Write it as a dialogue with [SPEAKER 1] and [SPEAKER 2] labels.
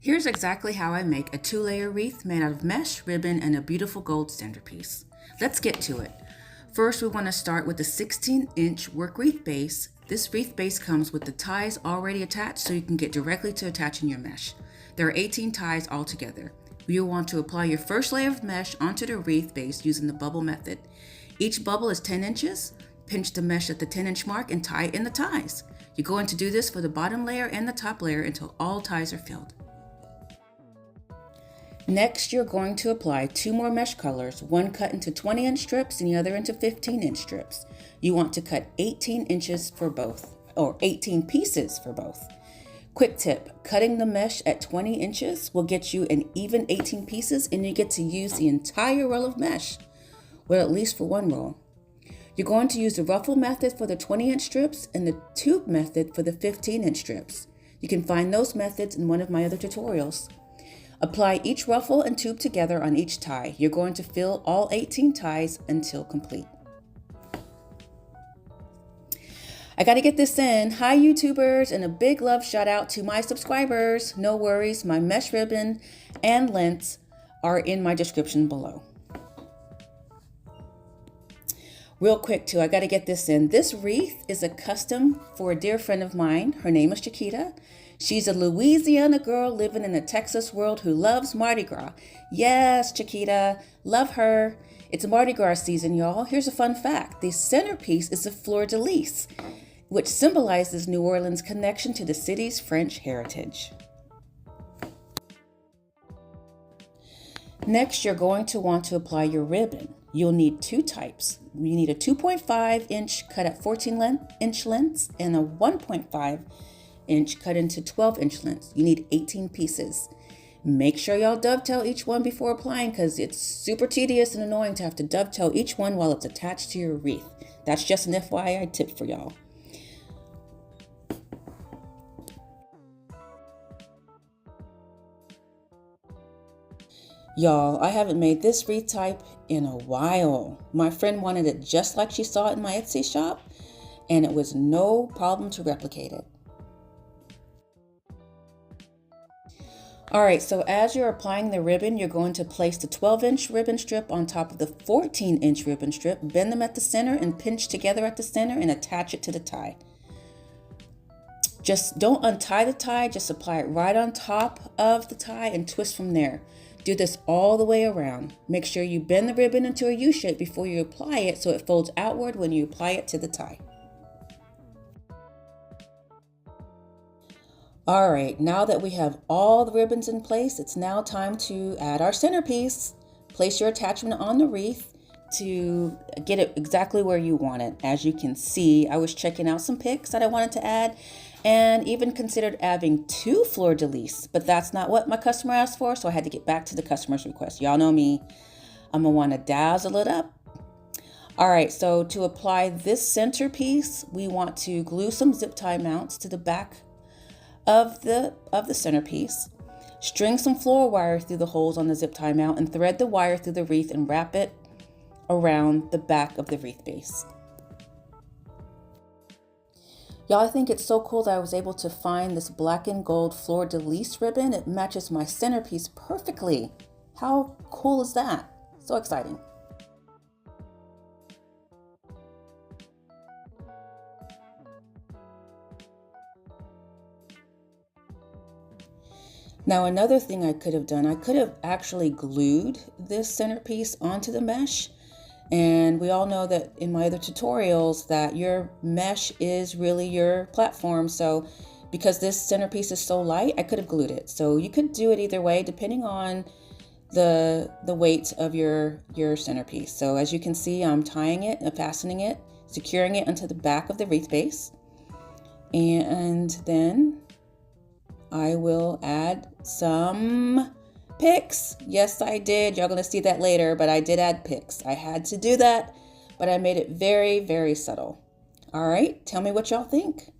[SPEAKER 1] Here's exactly how I make a 2-layer wreath made out of mesh, ribbon, and a beautiful gold centerpiece. Let's get to it. First, we want to start with the 16-inch work wreath base. This wreath base comes with the ties already attached so you can get directly to attaching your mesh. There are 18 ties altogether. You'll want to apply your first layer of mesh onto the wreath base using the bubble method. Each bubble is 10 inches. Pinch the mesh at the 10-inch mark and tie in the ties. You're going to do this for the bottom layer and the top layer until all ties are filled. Next, you're going to apply 2 more mesh colors, one cut into 20-inch strips and the other into 15-inch strips. You want to cut 18 inches for both, or 18 pieces for both. Quick tip, cutting the mesh at 20 inches will get you an even 18 pieces and you get to use the entire roll of mesh, well, at least for one roll. You're going to use the Ruffle method for the 20-inch strips and the tube method for the 15-inch strips. You can find those methods in one of my other tutorials. Apply each ruffle and tube together on each tie. You're going to fill all 18 ties until complete. I gotta get this in. Hi YouTubers, and a big love shout out to my subscribers. No worries, my mesh ribbon and lengths are in my description below. Real quick too, I gotta get this in. This wreath is a custom for a dear friend of mine. Her name is Chiquita. She's a Louisiana girl living in the Texas world who loves Mardi Gras. Yes, Chiquita, love her. It's Mardi Gras season, y'all. Here's a fun fact. The centerpiece is a fleur-de-lis, which symbolizes New Orleans' connection to the city's French heritage. Next, you're going to want to apply your ribbon. You'll need 2 types. You need a 2.5 inch cut at 14-inch lengths and a 1.5 inch cut into 12-inch lengths. You need 18 pieces. Make sure y'all dovetail each one before applying because it's super tedious and annoying to have to dovetail each one while it's attached to your wreath. That's just an FYI tip for y'all. Y'all, I haven't made this wreath type in a while. My friend wanted it just like she saw it in my Etsy shop, and it was no problem to replicate it. Alright, so as you're applying the ribbon, you're going to place the 12-inch ribbon strip on top of the 14-inch ribbon strip, bend them at the center and pinch together at the center and attach it to the tie. Just don't untie the tie, just apply it right on top of the tie and twist from there. Do this all the way around. Make sure you bend the ribbon into a U shape before you apply it so it folds outward when you apply it to the tie. All right, now that we have all the ribbons in place, it's now time to add our centerpiece. Place your attachment on the wreath to get it exactly where you want it. As you can see, I was checking out some pics that I wanted to add and even considered adding 2 fleur-de-lis, but that's not what my customer asked for, so I had to get back to the customer's request. Y'all know me, I'm gonna wanna dazzle it up. All right, so to apply this centerpiece, we want to glue some zip tie mounts to the back of the centerpiece. String some floral wire through the holes on the zip tie mount and thread the wire through the wreath and wrap it around the back of the wreath base. Y'all, I think it's so cool that I was able to find this black and gold fleur-de-lis ribbon. It matches my centerpiece perfectly. How cool is that? So exciting. Now, another thing I could have done, I could have actually glued this centerpiece onto the mesh. And we all know that in my other tutorials that your mesh is really your platform. So because this centerpiece is so light, I could have glued it. So you could do it either way, depending on the weight of your centerpiece. So as you can see, I'm tying it and fastening it, securing it onto the back of the wreath base. And then I will add some picks. Yes, I did. Y'all gonna see that later, but I did add picks. I had to do that, but I made it very, very subtle. All right, tell me what y'all think.